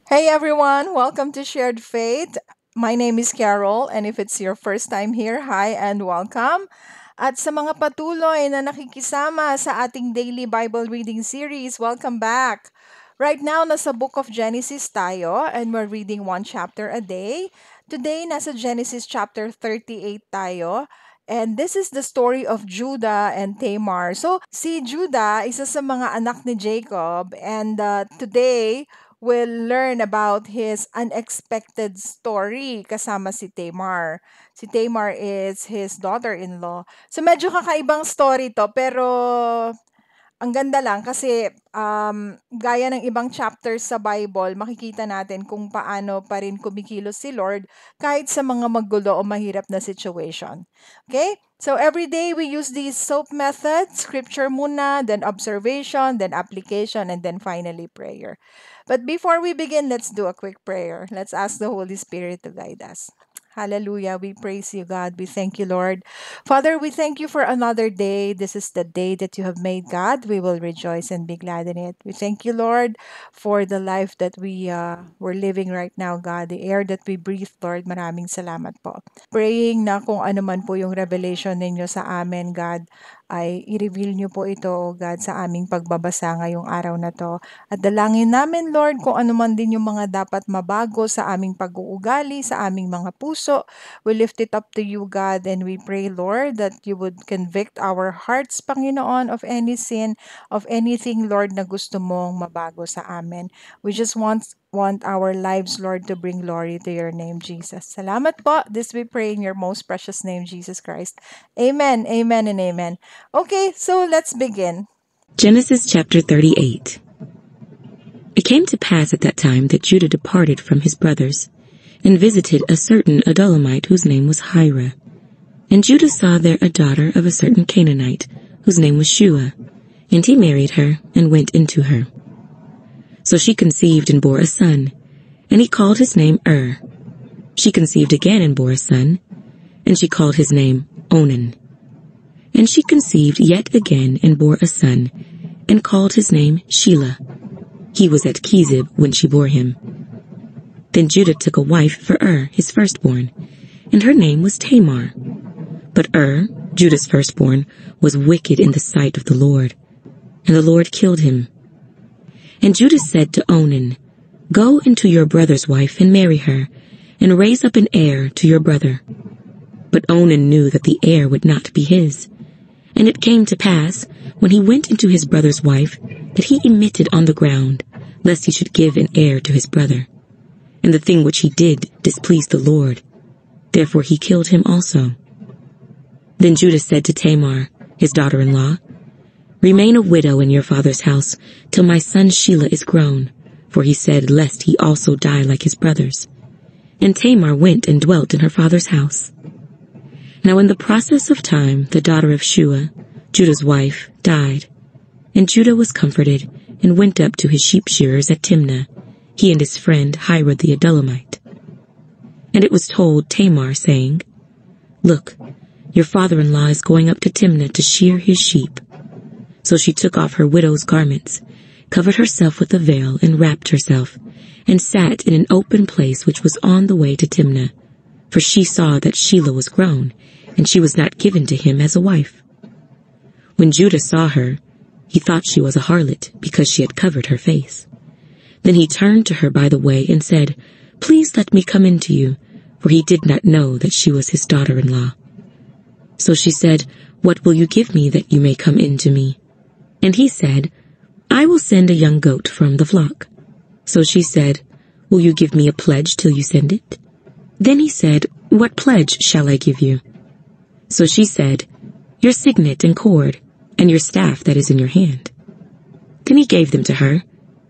Hey everyone, welcome to Shared Faith. My name is Carol, and if it's your first time here, hi and welcome. At sa mga patuloy na nakikisama sa ating daily Bible reading series, welcome back. Right now, nasa Book of Genesis tayo and we're reading one chapter a day. Today, nasa Genesis chapter 38 tayo. And this is the story of Judah and Tamar. So, si Judah, isa sa mga anak ni Jacob. And today, we'll learn about his unexpected story kasama si Tamar. Si Tamar is his daughter-in-law. So medyo kakaibang story to pero ang ganda lang kasi gaya ng ibang chapters sa Bible, makikita natin kung paano pa rin kumikilos si Lord kahit sa mga magulo o mahirap na situation. Okay? So every day we use these SOAP methods, scripture muna, then observation, then application, and then finally prayer. But before we begin, let's do a quick prayer. Let's ask the Holy Spirit to guide us. Hallelujah. We praise you, God. We thank you, Lord. Father, we thank you for another day. This is the day that you have made, God. We will rejoice and be glad in it. We thank you, Lord, for the life that we're living right now, God. The air that we breathe, Lord. Maraming salamat po. Praying na kung ano man po yung revelation ninyo sa amin, God, ay i-reveal niyo po ito, O God, sa aming pagbabasa ngayong araw na to. At dalangin namin, Lord, kung ano man din yung mga dapat mabago sa aming pag-uugali, sa aming mga puso. We lift it up to you, God, and we pray, Lord, that you would convict our hearts, Panginoon, of any sin, of anything, Lord, na gusto mong mabago sa amin. We just want our lives, Lord, to bring glory to your name, Jesus. Salamat po. This we pray in your most precious name, Jesus Christ. Amen, amen, and amen. Okay, so let's begin. Genesis chapter 38. It came to pass at that time that Judah departed from his brothers, and visited a certain Adullamite whose name was Hira. And Judah saw there a daughter of a certain Canaanite, whose name was Shua, and he married her, and went into her. So she conceived and bore a son, and he called his name She conceived again and bore a son, and she called his name Onan. And she conceived yet again and bore a son, and called his name Shelah. He was at Kezib when she bore him. Then Judah took a wife for his firstborn, and her name was Tamar. But Judah's firstborn, was wicked in the sight of the Lord, and the Lord killed him. And Judah said to Onan, Go into your brother's wife and marry her, and raise up an heir to your brother. But Onan knew that the heir would not be his. And it came to pass, when he went into his brother's wife, that he emitted on the ground, lest he should give an heir to his brother. And the thing which he did displeased the Lord. Therefore he killed him also. Then Judah said to Tamar, his daughter-in-law, Remain a widow in your father's house, till my son Shelah is grown. For he said, lest he also die like his brothers. And Tamar went and dwelt in her father's house. Now in the process of time, the daughter of Shua, Judah's wife, died. And Judah was comforted, and went up to his sheep shearers at Timnah, he and his friend Hira the Adullamite. And it was told Tamar, saying, Look, your father-in-law is going up to Timnah to shear his sheep. So she took off her widow's garments, covered herself with a veil, and wrapped herself, and sat in an open place which was on the way to Timnah. For she saw that Shelah was grown, and she was not given to him as a wife. When Judah saw her, he thought she was a harlot, because she had covered her face. Then he turned to her by the way and said, Please let me come in to you, for he did not know that she was his daughter-in-law. So she said, What will you give me that you may come in to me? And he said, I will send a young goat from the flock. So she said, Will you give me a pledge till you send it? Then he said, What pledge shall I give you? So she said, Your signet and cord, and your staff that is in your hand. Then he gave them to her,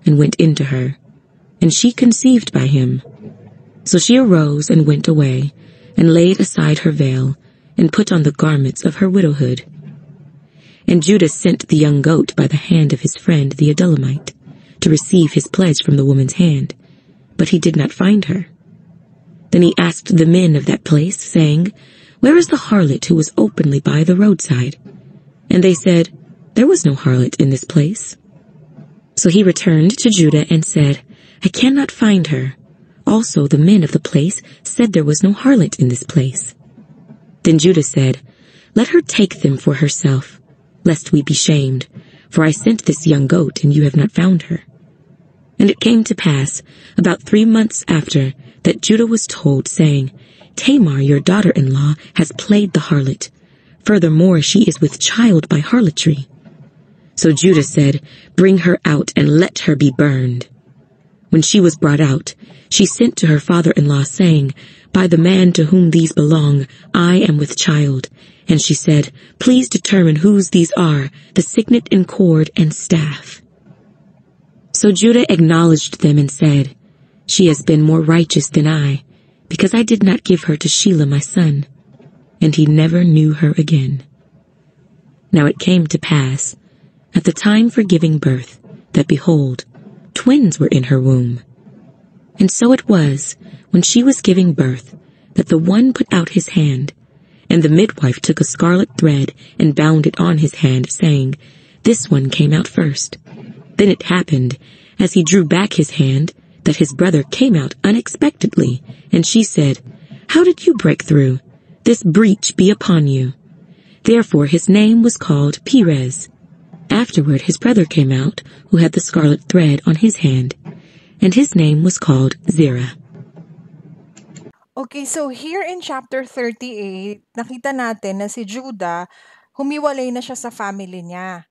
and went into her, and she conceived by him. So she arose and went away, and laid aside her veil, and put on the garments of her widowhood. And Judah sent the young goat by the hand of his friend the Adullamite, to receive his pledge from the woman's hand, but he did not find her. Then he asked the men of that place, saying, Where is the harlot who was openly by the roadside? And they said, There was no harlot in this place. So he returned to Judah and said, I cannot find her. Also the men of the place said there was no harlot in this place. Then Judah said, Let her take them for herself, lest we be shamed, for I sent this young goat, and you have not found her. And it came to pass, about 3 months after, that Judah was told, saying, Tamar, your daughter-in-law, has played the harlot. Furthermore, she is with child by harlotry. So Judah said, Bring her out, and let her be burned. When she was brought out, she sent to her father-in-law, saying, By the man to whom these belong, I am with child. And she said, Please determine whose these are, the signet and cord and staff. So Judah acknowledged them and said, She has been more righteous than I, because I did not give her to Shelah my son. And he never knew her again. Now it came to pass, at the time for giving birth, that behold, twins were in her womb. And so it was, when she was giving birth, that the one put out his hand, and the midwife took a scarlet thread and bound it on his hand, saying, This one came out first. Then it happened, as he drew back his hand, that his brother came out unexpectedly, and she said, How did you break through? This breach be upon you. Therefore his name was called Perez. Afterward his brother came out, who had the scarlet thread on his hand, and his name was called Zerah. Okay, so here in chapter 38, nakita natin na si Judah, humiwalay na siya sa family niya.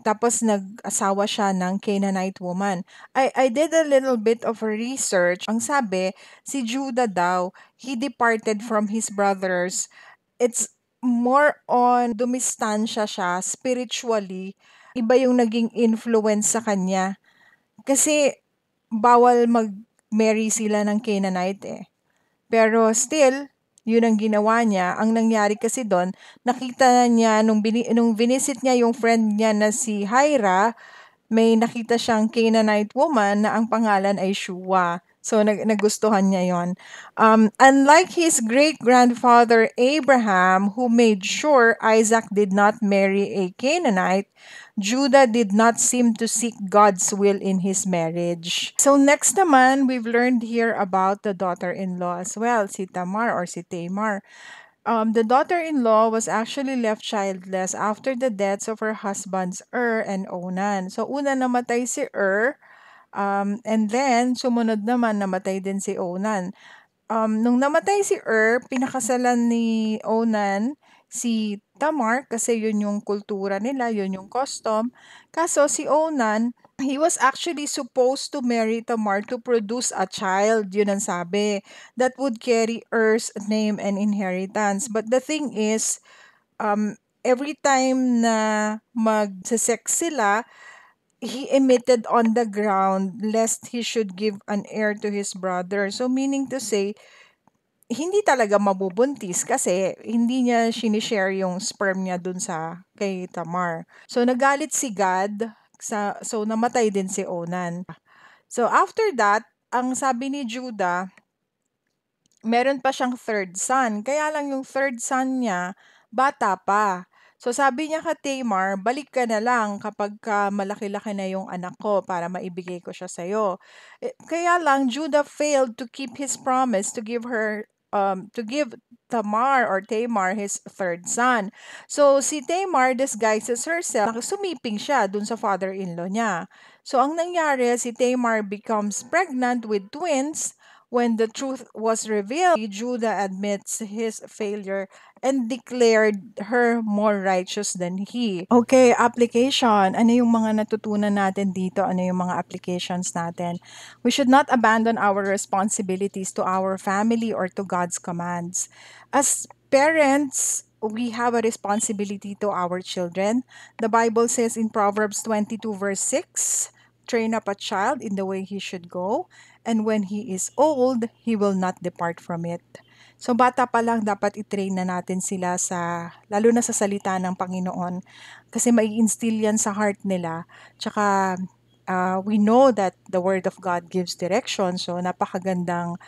Tapos nag-asawa siya ng Canaanite woman. I did a little bit of research. Ang sabi, si Judah daw, he departed from his brothers. It's more on dumistansya siya spiritually. Iba yung naging influence sa kanya. Kasi bawal mag-marry sila ng Canaanite eh. Pero still, yun ang ginawa niya. Ang nangyari kasi doon, nakita niya nung visit niya yung friend niya na si Hira, may nakita siyang Canaanite woman na ang pangalan ay Shua. So, nagustuhan niya yon. Unlike his great-grandfather Abraham, who made sure Isaac did not marry a Canaanite, Judah did not seem to seek God's will in his marriage. So next naman, we've learned here about the daughter-in-law as well, si Tamar or si Tamar. The daughter-in-law was actually left childless after the deaths of her husbands and Onan. So una namatay si and then sumunod naman namatay din si Onan. Nung namatay si pinakasalan ni Onan si Tamar kasi yun yung kultura nila, yun yung custom. Kaso si Onan, he was actually supposed to marry Tamar to produce a child, yun ang sabi, that would carry Er's name and inheritance. But the thing is, every time na mag-sex sila, he emitted on the ground lest he should give an heir to his brother. So meaning to say, hindi talaga mabubuntis kasi hindi niya sinishare yung sperm niya dun sa kay Tamar. So nagalit si God, so namatay din si Onan. So after that, ang sabi ni Judah, meron pa siyang third son. Kaya lang yung third son niya, bata pa. So sabi niya kay Tamar, balik ka na lang kapag malaki-laki na yung anak ko para maibigay ko siya sa'yo. Kaya lang Judah failed to keep his promise to give Tamar or Tamar his third son. So si Tamar disguises herself, sumiping siya dun sa father-in-law niya. So ang nangyari, si Tamar becomes pregnant with twins. When the truth was revealed, Judah admits his failure and declared her more righteous than he. Okay, application. Ano yung mga natutunan natin dito? Ano yung mga applications natin? We should not abandon our responsibilities to our family or to God's commands. As parents, we have a responsibility to our children. The Bible says in Proverbs 22 verse 6, train up a child in the way he should go, and when he is old, he will not depart from it. So bata pa lang dapat i-train na natin sila lalo na sa salita ng Panginoon, kasi mai-instill yan sa heart nila. Tsaka we know that the Word of God gives direction, so napakaganda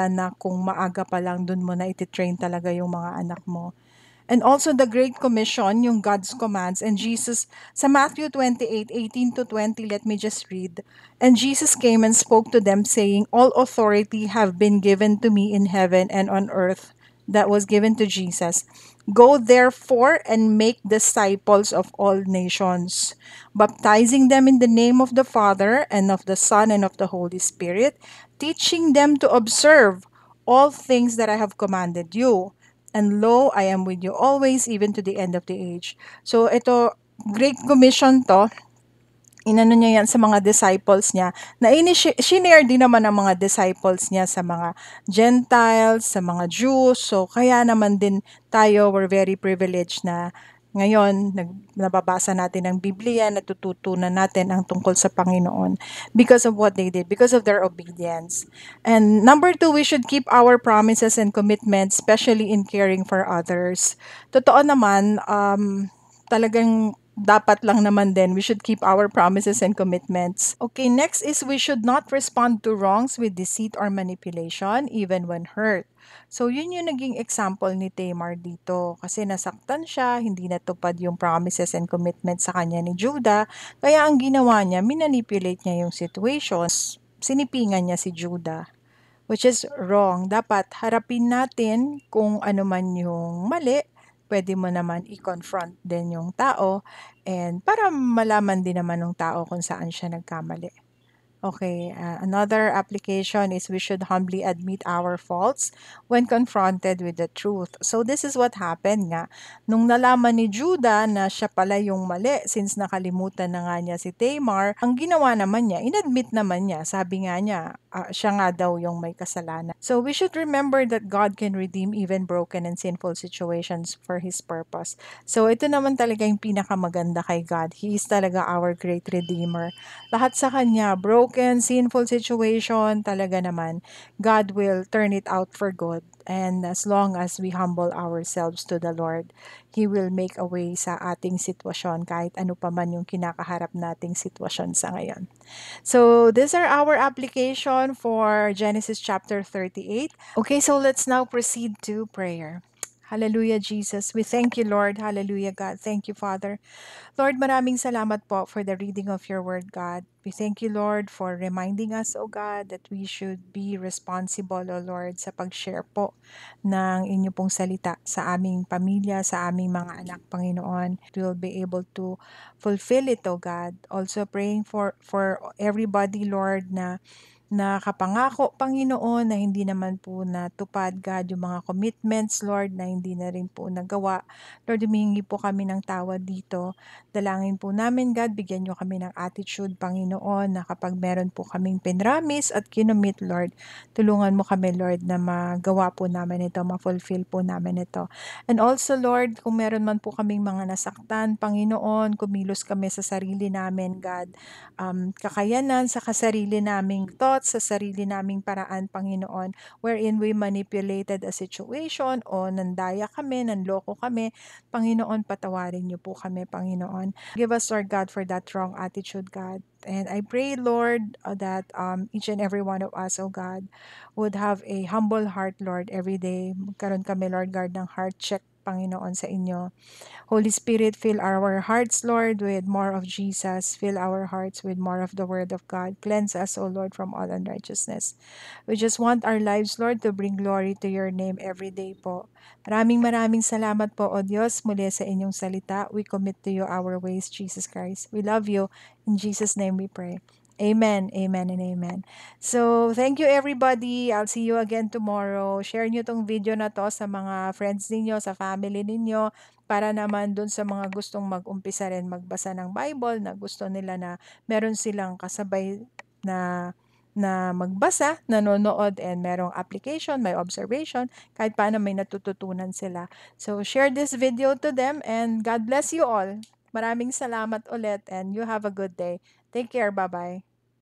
na kung maaga pa lang dun mo na iti-train talaga yung mga anak mo. And also the Great Commission, yung God's commands. And Jesus, sa Matthew 28:18 to 20, let me just read. And Jesus came and spoke to them, saying, All authority have been given to me in heaven and on earth. That was given to Jesus. Go therefore and make disciples of all nations, baptizing them in the name of the Father and of the Son and of the Holy Spirit, teaching them to observe all things that I have commanded you. And lo, I am with you always, even to the end of the age. So ito, Great Commission to, inano niya yan sa mga disciples niya, na shinare din naman ng mga disciples niya sa mga Gentiles, sa mga Jews. So kaya naman din tayo, we're very privileged na ngayon, nababasa natin ang Biblia, natututunan natin ang tungkol sa Panginoon because of what they did, because of their obedience. And number two, we should keep our promises and commitments, especially in caring for others. Totoo naman, talagang dapat lang naman din, we should keep our promises and commitments. Okay, next is we should not respond to wrongs with deceit or manipulation, even when hurt. So, yun yung naging example ni Tamar dito. Kasi nasaktan siya, hindi natupad yung promises and commitments sa kanya ni Judah. Kaya ang ginawa niya, minanipulate niya yung situation. Sinipingan niya si Judah, which is wrong. Dapat harapin natin kung ano man yung mali. Pwede mo naman i-confront din yung tao and para malaman din naman ng tao kung saan siya nagkamali. Okay, another application is we should humbly admit our faults when confronted with the truth. So this is what happened nga. Nung nalaman ni Judah na siya pala yung mali, since nakalimutan na nga niya si Tamar, ang ginawa naman niya, inadmit naman niya, sabi nga niya, siya nga daw yung may kasalanan. So we should remember that God can redeem even broken and sinful situations for His purpose. So ito naman talaga yung pinakamaganda kay God. He is talaga our great Redeemer. Lahat sa Kanya, broken, sinful situation, talaga naman, God will turn it out for good. And as long as we humble ourselves to the Lord, He will make a way sa ating sitwasyon kahit ano pa man yung kinakaharap nating sitwasyon sa ngayon. So these are our application for Genesis chapter 38. Okay, so let's now proceed to prayer. Hallelujah, Jesus. We thank you, Lord. Hallelujah, God. Thank you, Father. Lord, maraming salamat po for the reading of your word, God. We thank you, Lord, for reminding us, O God, that we should be responsible, O Lord, sa pag-share po ng inyo pong salita sa aming pamilya, sa aming mga anak, Panginoon. We will be able to fulfill it, O God. Also praying for everybody, Lord, na nakapangako, Panginoon, na hindi naman po natupad, God, yung mga commitments, Lord, na hindi na rin po nagawa. Lord, humihingi po kami ng tawad dito. Dalangin po namin, God, bigyan nyo kami ng attitude, Panginoon, na kapag meron po kaming pinramis at kinumit, Lord, tulungan mo kami, Lord, na magawa po namin ito, ma-fulfill po namin ito. And also, Lord, kung meron man po kaming mga nasaktan, Panginoon, kumilos kami sa sarili namin, God, kakayanan sa kasarili naming thoughts, sa sarili naming paraan, Panginoon, wherein we manipulated a situation o nandaya kami, nanloko kami, Panginoon, patawarin niyo po kami, Panginoon. Give us, Lord God, for that wrong attitude, God. And I pray, Lord, that each and every one of us, oh God, would have a humble heart, Lord, every day. Magkaroon kami, Lord God, ng heart check, Panginoon, sa inyo. Holy Spirit, fill our hearts, Lord, with more of Jesus. Fill our hearts with more of the Word of God. Cleanse us, O Lord, from all unrighteousness. We just want our lives, Lord, to bring glory to your name every day po. Maraming salamat po, O Diyos, muli sa inyong salita. We commit to you our ways, Jesus Christ. We love you. In Jesus' name we pray. Amen, amen, and amen. So, thank you everybody. I'll see you again tomorrow. Share nyo tong video na to sa mga friends ninyo, sa family ninyo, para naman dun sa mga gustong mag-umpisa rin magbasa ng Bible, na gusto nila na meron silang kasabay na magbasa, nanonood, and merong application, may observation, kahit paano may natututunan sila. So, share this video to them and God bless you all. Maraming salamat ulit and you have a good day. Take care. Bye-bye.